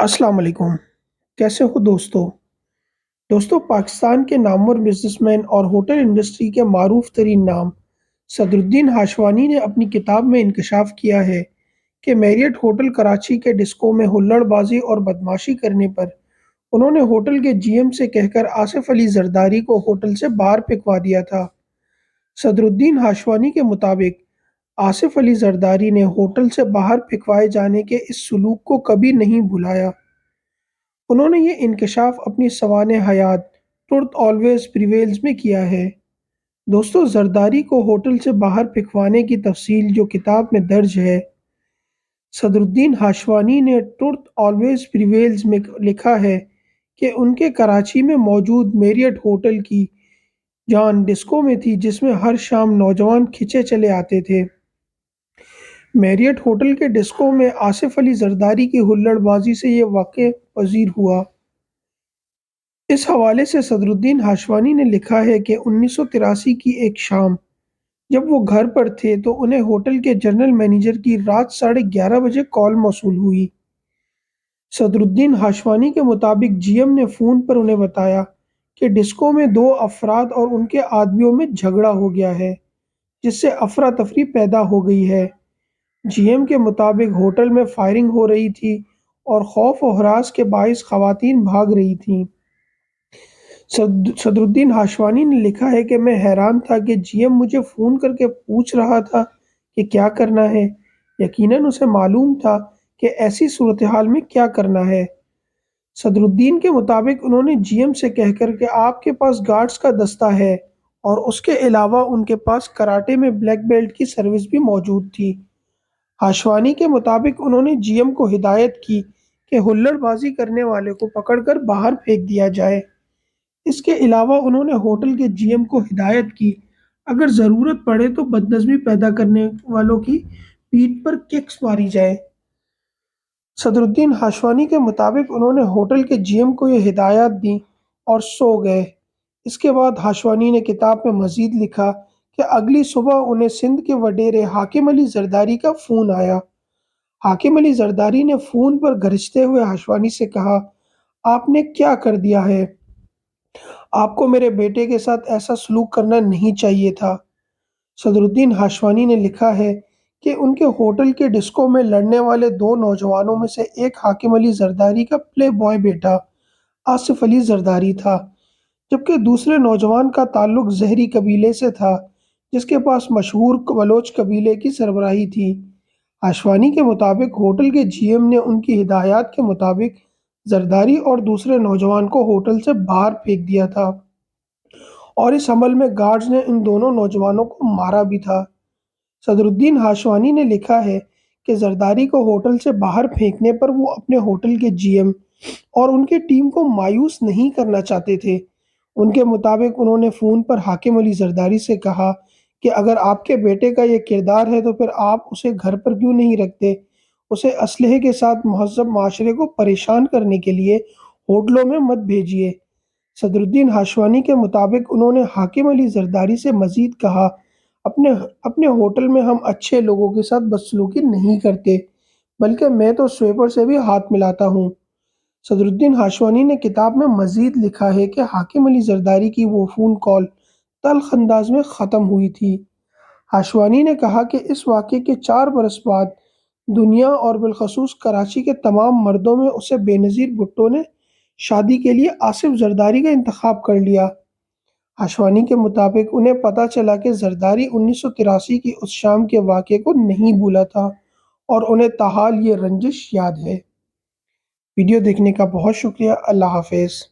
السلام علیکم، کیسے ہو دوستو پاکستان کے نامور بزنس مین اور ہوٹل انڈسٹری کے معروف ترین نام صدر الدین ہاشوانی نے اپنی کتاب میں انکشاف کیا ہے کہ میریٹ ہوٹل کراچی کے ڈسکو میں ہلڑ بازی اور بدماشی کرنے پر انہوں نے ہوٹل کے جی ایم سے کہہ کر آصف علی زرداری کو ہوٹل سے باہر پھینکوا دیا تھا۔ صدر الدین ہاشوانی کے مطابق آصف علی زرداری نے ہوٹل سے باہر پھینکوائے جانے کے اس سلوک کو کبھی نہیں بھلایا۔ انہوں نے یہ انکشاف اپنی سوانح حیات ٹروتھ آلویز پریویلز میں کیا ہے۔ دوستو زرداری کو ہوٹل سے باہر پھینکوانے کی تفصیل جو کتاب میں درج ہے، صدر الدین ہاشوانی نے ٹروتھ آلویز پریویلز میں لکھا ہے کہ ان کے کراچی میں موجود میریٹ ہوٹل کی جان ڈسکو میں تھی جس میں ہر شام نوجوان کھچے چلے آتے تھے۔ میریٹ ہوٹل کے ڈسکو میں آصف علی زرداری کی ہلڑ بازی سے یہ واقع پذیر ہوا۔ اس حوالے سے صدر الدین ہاشوانی نے لکھا ہے کہ 1983 کی ایک شام جب وہ گھر پر تھے تو انہیں ہوٹل کے جنرل مینیجر کی رات 11:30 بجے کال موصول ہوئی۔ صدر الدین ہاشوانی کے مطابق جی ایم نے فون پر انہیں بتایا کہ ڈسکو میں 2 افراد اور ان کے آدمیوں میں جھگڑا ہو گیا ہے جس سے افراتفری پیدا ہو گئی ہے۔ جی ایم کے مطابق ہوٹل میں فائرنگ ہو رہی تھی اور خوف و ہراس کے باعث خواتین بھاگ رہی تھیں۔ صدر الدین ہاشوانی نے لکھا ہے کہ میں حیران تھا کہ جی ایم مجھے فون کر کے پوچھ رہا تھا کہ کیا کرنا ہے۔ یقیناً اسے معلوم تھا کہ ایسی صورتحال میں کیا کرنا ہے۔ صدر الدین کے مطابق انہوں نے جی ایم سے کہہ کر کہ آپ کے پاس گارڈز کا دستہ ہے اور اس کے علاوہ ان کے پاس کراٹے میں بلیک بیلٹ کی سروس بھی موجود تھی۔ ہاشوانی کے مطابق انہوں نے جی ایم کو ہدایت کی کہ ہلڑ بازی کرنے والے کو پکڑ کر باہر پھینک دیا جائے۔ اس کے علاوہ انہوں نے ہوٹل کے جی ایم کو ہدایت کی اگر ضرورت پڑے تو بدنظمی پیدا کرنے والوں کی پیٹھ پر ککس ماری جائے۔ صدر الدین ہاشوانی کے مطابق انہوں نے ہوٹل کے جی ایم کو یہ ہدایات دیں اور سو گئے۔ اس کے بعد ہاشوانی نے کتاب میں مزید لکھا کہ اگلی صبح انہیں سندھ کے وڈیرے حاکم علی زرداری کا فون آیا۔ حاکم علی زرداری نے فون پر گرجتے ہوئے ہاشوانی سے کہا، آپ نے کیا کر دیا ہے؟ آپ کو میرے بیٹے کے ساتھ ایسا سلوک کرنا نہیں چاہیے تھا۔ صدر الدین ہاشوانی نے لکھا ہے کہ ان کے ہوٹل کے ڈسکو میں لڑنے والے 2 نوجوانوں میں سے ایک حاکم علی زرداری کا پلے بوائے بیٹا آصف علی زرداری تھا، جبکہ دوسرے نوجوان کا تعلق زہری قبیلے سے تھا جس کے پاس مشہور بلوچ قبیلے کی سربراہی تھی۔ ہاشوانی کے مطابق ہوٹل کے جی ایم نے ان کی ہدایات کے مطابق زرداری اور دوسرے نوجوان کو ہوٹل سے باہر پھینک دیا تھا اور اس عمل میں گارڈز نے ان دونوں نوجوانوں کو مارا بھی تھا۔ صدر الدین ہاشوانی نے لکھا ہے کہ زرداری کو ہوٹل سے باہر پھینکنے پر وہ اپنے ہوٹل کے جی ایم اور ان کی ٹیم کو مایوس نہیں کرنا چاہتے تھے۔ ان کے مطابق انہوں نے فون پر حاکم علی زرداری سے کہا کہ اگر آپ کے بیٹے کا یہ کردار ہے تو پھر آپ اسے گھر پر کیوں نہیں رکھتے؟ اسے اسلحے کے ساتھ مہذب معاشرے کو پریشان کرنے کے لیے ہوٹلوں میں مت بھیجیے۔ صدر الدین ہاشوانی کے مطابق انہوں نے حاکم علی زرداری سے مزید کہا، اپنے ہوٹل میں ہم اچھے لوگوں کے ساتھ بدسلوکی نہیں کرتے، بلکہ میں تو سویپر سے بھی ہاتھ ملاتا ہوں۔ صدر الدین ہاشوانی نے کتاب میں مزید لکھا ہے کہ حاکم علی زرداری کی وہ فون کال تلخ انداز میں ختم ہوئی تھی۔ ہاشوانی نے کہا کہ اس واقعے کے 4 برس بعد دنیا اور بالخصوص کراچی کے تمام مردوں میں اسے بے نظیر بھٹو نے شادی کے لیے آصف زرداری کا انتخاب کر لیا۔ ہاشوانی کے مطابق انہیں پتہ چلا کہ زرداری 1983 کی اس شام کے واقعے کو نہیں بھولا تھا اور انہیں تاحال یہ رنجش یاد ہے۔ ویڈیو دیکھنے کا بہت شکریہ۔ اللہ حافظ۔